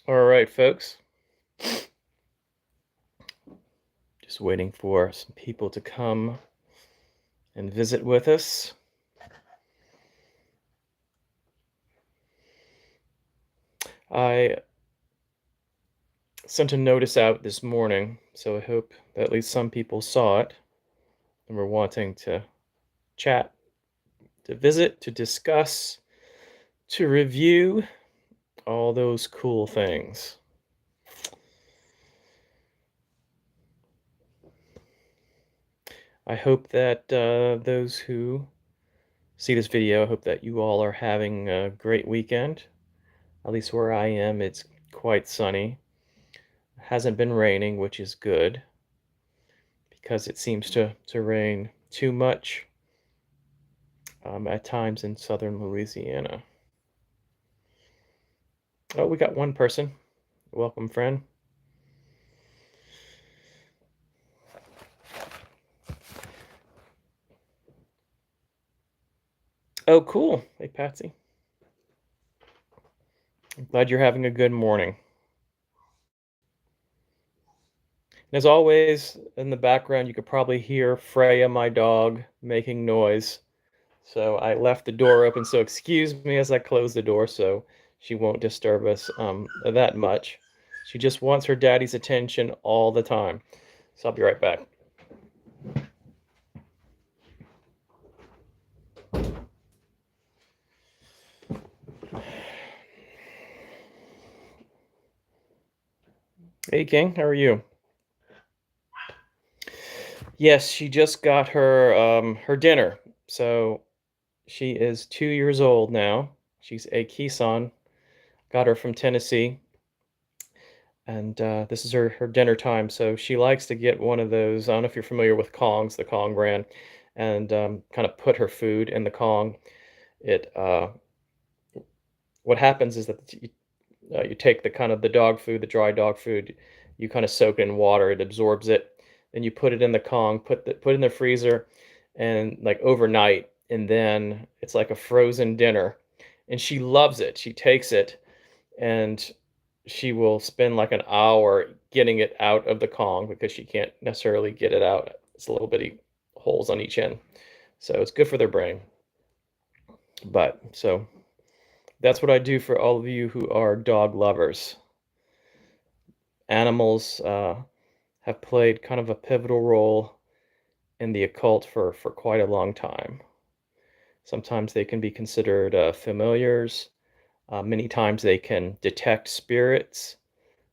All right, folks. Just waiting for some people to come and visit with us. I sent a notice out this morning, so I hope that at least some people saw it and were wanting to chat, to visit, to discuss, to review all those cool things. I hope that those who see this video, I hope that you all are having a great weekend. At least where I am, it's quite sunny. It hasn't been raining, which is good because it seems to rain too much at times in southern Louisiana. Oh, we got one person. Welcome, friend. Oh, cool. Hey, Patsy. I'm glad you're having a good morning. And as always, in the background, you could probably hear Freya, my dog, making noise. So I left the door open, so excuse me as I close the door so she won't disturb us that much. She just wants her daddy's attention all the time. So I'll be right back. Hey, King, how are you? Yes, she just got her dinner. So she is 2 years old now. She's a Keeson. Got her from Tennessee, and this is her dinner time. So she likes to get one of those. I don't know if you're familiar with Kongs, the Kong brand, and kind of put her food in the Kong. It What happens is that you take the kind of the dog food, the dry dog food, you kind of soak it in water, it absorbs it, then you put it in the Kong, put it in the freezer, and like overnight, and then it's like a frozen dinner, and she loves it. She takes it, and she will spend like an hour getting it out of the Kong because she can't necessarily get it out. It's a little bitty holes on each end, so it's good for their brain. But so that's what I do for all of you who are dog lovers. Animals have played kind of a pivotal role in the occult for quite a long time. Sometimes they can be considered familiars. Many times they can detect spirits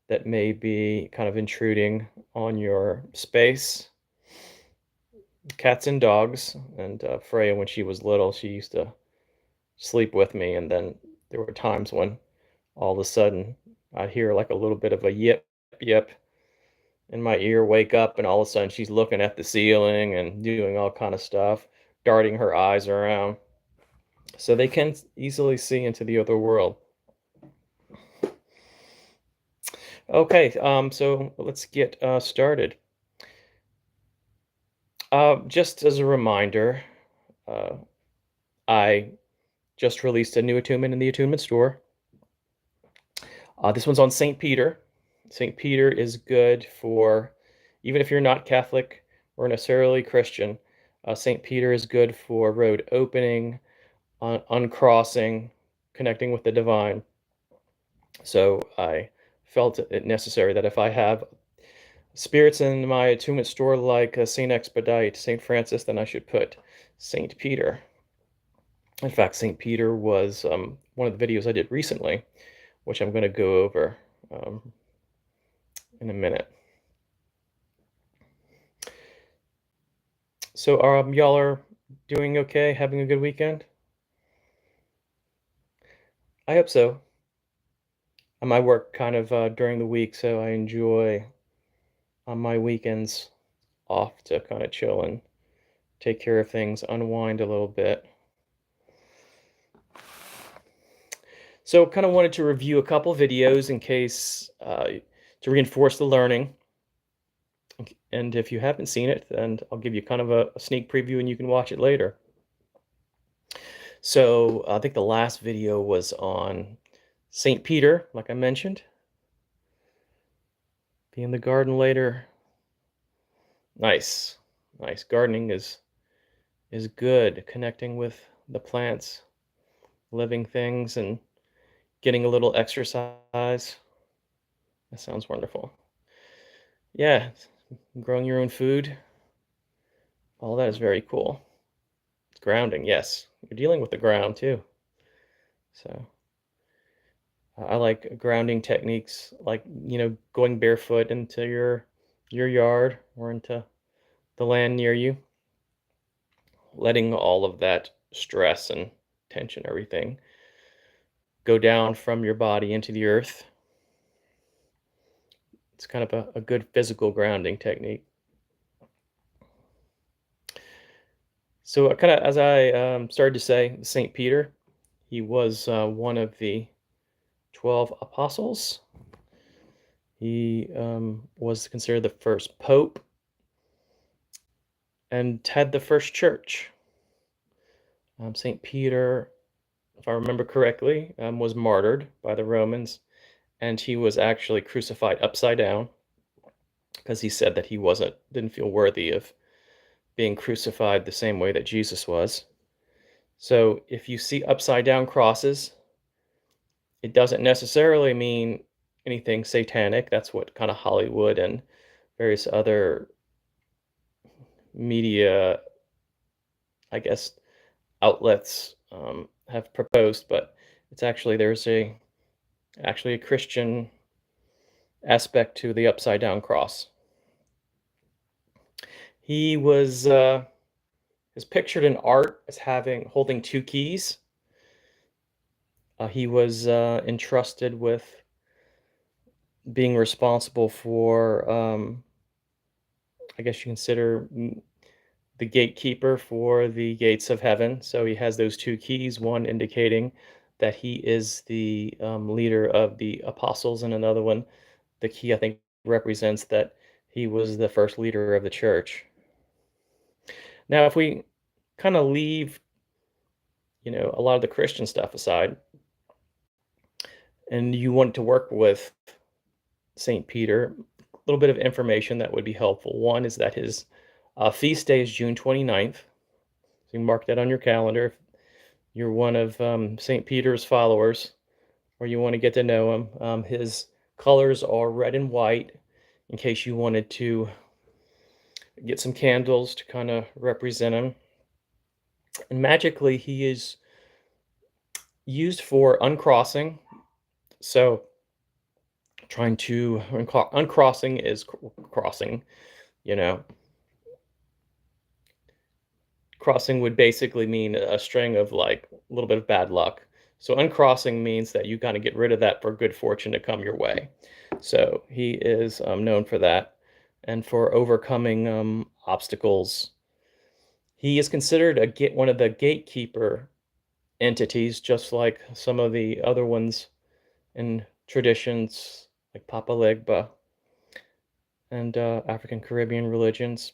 that may be kind of intruding on your space. Cats and dogs. And Freya, when she was little, she used to sleep with me. And then there were times when all of a sudden I'd hear like a little bit of a yip, yip in my ear, wake up, and all of a sudden she's looking at the ceiling and doing all kind of stuff, darting her eyes around. So they can easily see into the other world. Okay, so let's get started. Just as a reminder, uh, I just released a new attunement in the attunement store. This one's on St. Peter. St. Peter is good for, even if you're not Catholic or necessarily Christian, St. Peter is good for road opening, uncrossing, connecting with the divine. So I felt it necessary that if I have spirits in my attunement store like St. Expedite, St. Francis, then I should put St. Peter. In fact, St. Peter was one of the videos I did recently, which I'm going to go over in a minute. So y'all are doing okay, having a good weekend? I hope so. I work kind of during the week, so I enjoy on my weekends off to kind of chill and take care of things, unwind a little bit. So kind of wanted to review a couple videos in case to reinforce the learning. And if you haven't seen it, then I'll give you kind of a sneak preview and you can watch it later. So I think the last video was on St. Peter, like I mentioned. Be in the garden later. Nice. Nice. Gardening is good. Connecting with the plants, living things, and getting a little exercise. That sounds wonderful. Yeah, growing your own food, all that is very cool. Grounding, yes. You're dealing with the ground too. So I like grounding techniques like, going barefoot into your yard or into the land near you, letting all of that stress and tension, everything go down from your body into the earth. It's kind of a good physical grounding technique. So, kind of as I started to say, Saint Peter, he was one of the 12 apostles. He was considered the first pope and had the first church. Saint Peter, if I remember correctly, was martyred by the Romans, and he was actually crucified upside down because he said that he didn't feel worthy of being crucified the same way that Jesus was. So if you see upside down crosses, it doesn't necessarily mean anything satanic. That's what kind of Hollywood and various other media, I guess, outlets have proposed, but it's actually there's a Christian aspect to the upside down cross. He is pictured in art as having holding two keys. He was entrusted with being responsible for, I guess you consider the gatekeeper for the gates of heaven. So he has those two keys, one indicating that he is the leader of the apostles, and another one, the key I think represents that he was the first leader of the church. Now, if we kind of leave, a lot of the Christian stuff aside, and you want to work with St. Peter, a little bit of information that would be helpful. One is that his feast day is June 29th. So you can mark that on your calendar if you're one of St. Peter's followers or you want to get to know him. His colors are red and white in case you wanted to get some candles to kind of represent him. And magically, he is used for uncrossing. So trying to uncrossing is crossing, you know. Crossing would basically mean a string of like a little bit of bad luck. So uncrossing means that you kind of get rid of that for good fortune to come your way. So he is known for that and for overcoming obstacles. He is considered one of the gatekeeper entities, just like some of the other ones in traditions like Papa Legba and African Caribbean religions.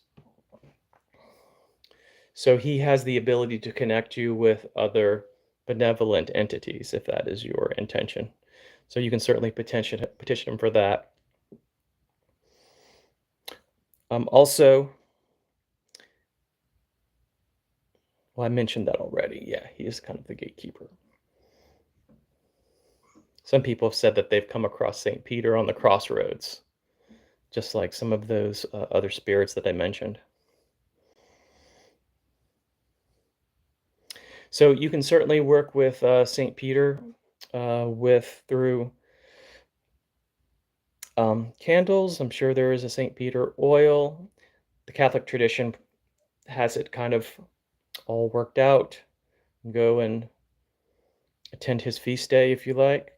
So he has the ability to connect you with other benevolent entities if that is your intention. So you can certainly petition him for that. Also, well, I mentioned that already. Yeah, he is kind of the gatekeeper. Some people have said that they've come across St. Peter on the crossroads, just like some of those other spirits that I mentioned. So you can certainly work with St. Peter through candles. I'm sure there is a St. Peter oil. The Catholic tradition has it kind of all worked out. Go and attend his feast day if you like.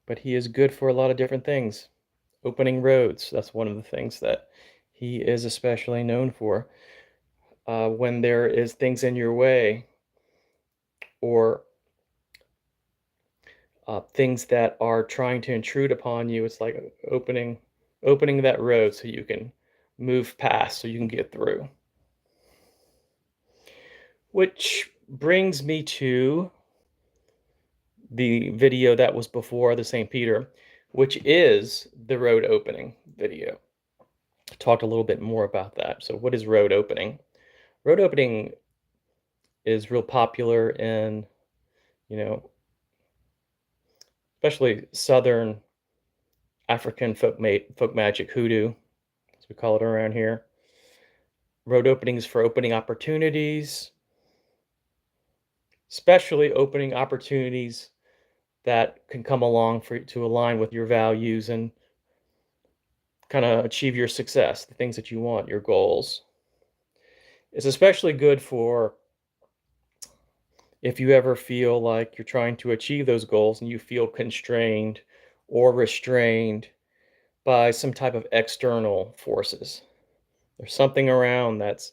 But he is good for a lot of different things. Opening roads, that's one of the things that he is especially known for. When there is things in your way or things that are trying to intrude upon you, it's like opening that road so you can move past, so you can get through. Which brings me to the video that was before the St. Peter. which is the road opening video. I talked a little bit more about that. So, what is road opening? Road opening is real popular in, you know, especially Southern African folk magic hoodoo, as we call it around here. Road openings for opening opportunities, especially opening opportunities that can come along for to align with your values and kind of achieve your success, the things that you want, your goals. It's especially good for if you ever feel like you're trying to achieve those goals and you feel constrained or restrained by some type of external forces. There's something around that's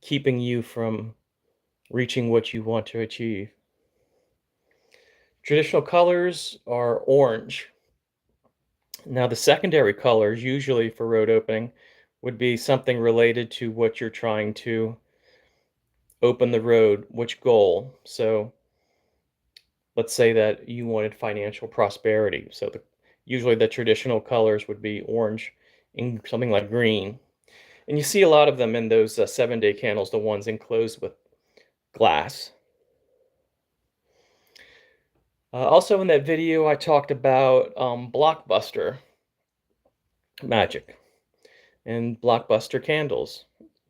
keeping you from reaching what you want to achieve. Traditional colors are orange. Now, the secondary colors, usually for road opening, would be something related to what you're trying to open the road, which goal. So, let's say that you wanted financial prosperity. So, usually the traditional colors would be orange and something like green. And you see a lot of them in those 7-day candles, the ones enclosed with glass. Also, in that video, I talked about blockbuster magic and blockbuster candles.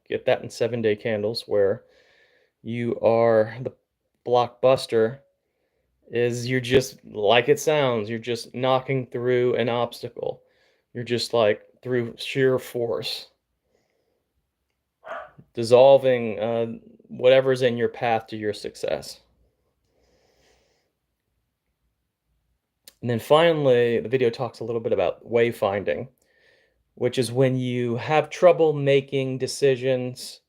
Get that in 7-day candles, where you are the blockbuster is you're just like it sounds, you're just knocking through an obstacle. You're just like through sheer force, dissolving whatever's in your path to your success. And then finally, the video talks a little bit about wayfinding, which is when you have trouble making decisions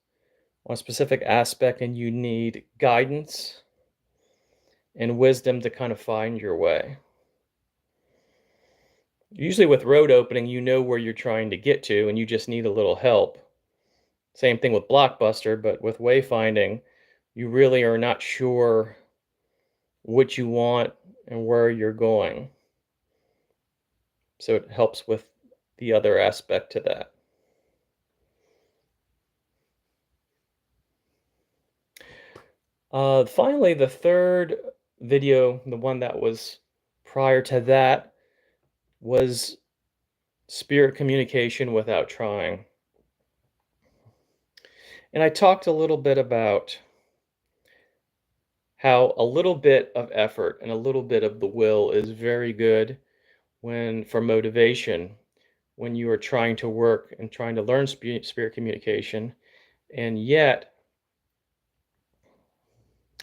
on a specific aspect and you need guidance and wisdom to kind of find your way. Usually with road opening, you know where you're trying to get to and you just need a little help. Same thing with Blockbuster, but with wayfinding, you really are not sure what you want and where you're going. So it helps with the other aspect to that. Finally, the third video, the one that was prior to that, was spirit communication without trying. And I talked a little bit about how a little bit of effort and a little bit of the will is very good when for motivation, when you are trying to work and trying to learn spirit communication. And yet,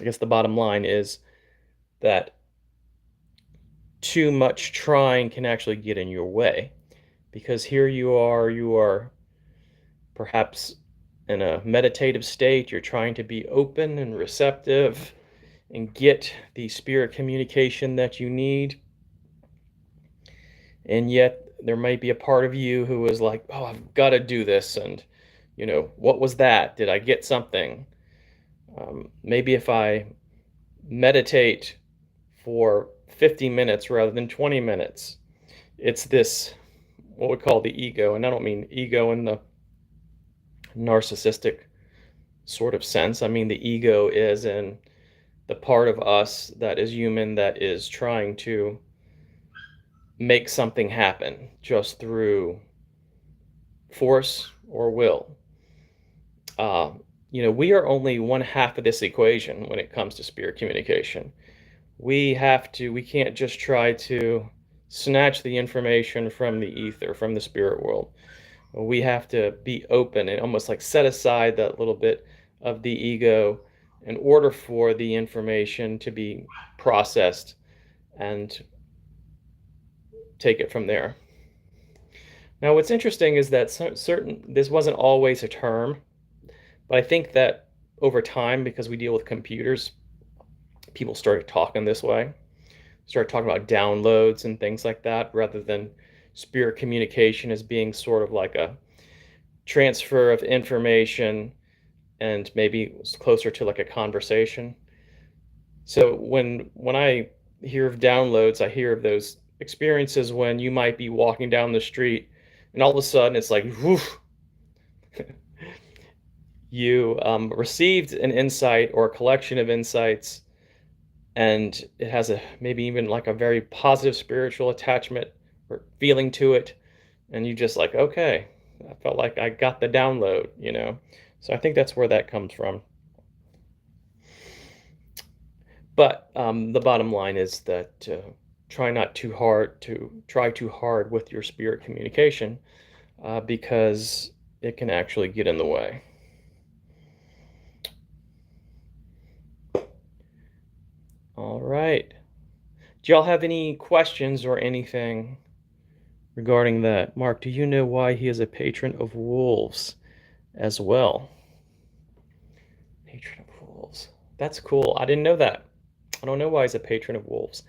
I guess the bottom line is that too much trying can actually get in your way, because here you are perhaps in a meditative state, you're trying to be open and receptive and get the spirit communication that you need. And yet there might be a part of you who is like, oh, I've got to do this. And, what was that? Did I get something? Maybe if I meditate for 50 minutes rather than 20 minutes, it's this, what we call the ego. And I don't mean ego in the narcissistic sort of sense. I mean, the ego is in the part of us that is human, that is trying to make something happen just through force or will. We are only one half of this equation when it comes to spirit communication. We can't just try to snatch the information from the ether, from the spirit world. We have to be open and almost like set aside that little bit of the ego in order for the information to be processed and take it from there. Now, what's interesting is that this wasn't always a term, but I think that over time, because we deal with computers, people started talking this way, started talking about downloads and things like that, rather than spirit communication as being sort of like a transfer of information and maybe closer to like a conversation. So when I hear of downloads, I hear of those experiences when you might be walking down the street and all of a sudden it's like, woof, you received an insight or a collection of insights, and it has a maybe even like a very positive spiritual attachment or feeling to it, and you just like, okay, I felt like I got the download, you know. So I think that's where that comes from. But the bottom line is that try too hard with your spirit communication, because it can actually get in the way. All right. Do y'all have any questions or anything regarding that? Mark, do you know why he is a patron of wolves as well? Patron of wolves. That's cool. I didn't know that. I don't know why he's a patron of wolves.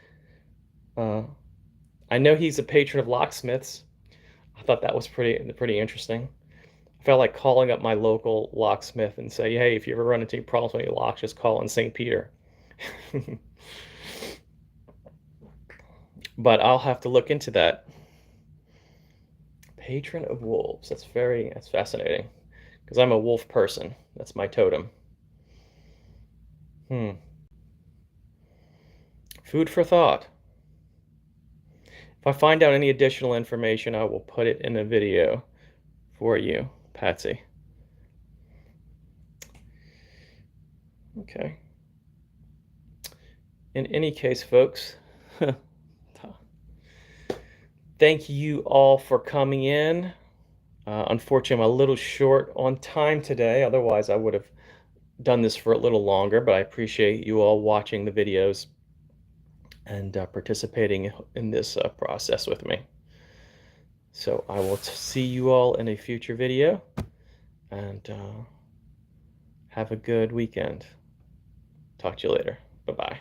Uh, I know he's a patron of locksmiths. I thought that was pretty interesting. I felt like calling up my local locksmith and say, "Hey, if you ever run into any problems with your locks, just call in St. Peter." But I'll have to look into that. Patron of wolves. That's fascinating. Because I'm a wolf person. That's my totem. Hmm. Food for thought. If I find out any additional information, I will put it in a video for you, Patsy. Okay. In any case, folks, thank you all for coming in. Unfortunately, I'm a little short on time today. Otherwise, I would have done this for a little longer, but I appreciate you all watching the videos and participating in this process with me. So I will see you all in a future video, and have a good weekend. Talk to you later. Bye-bye.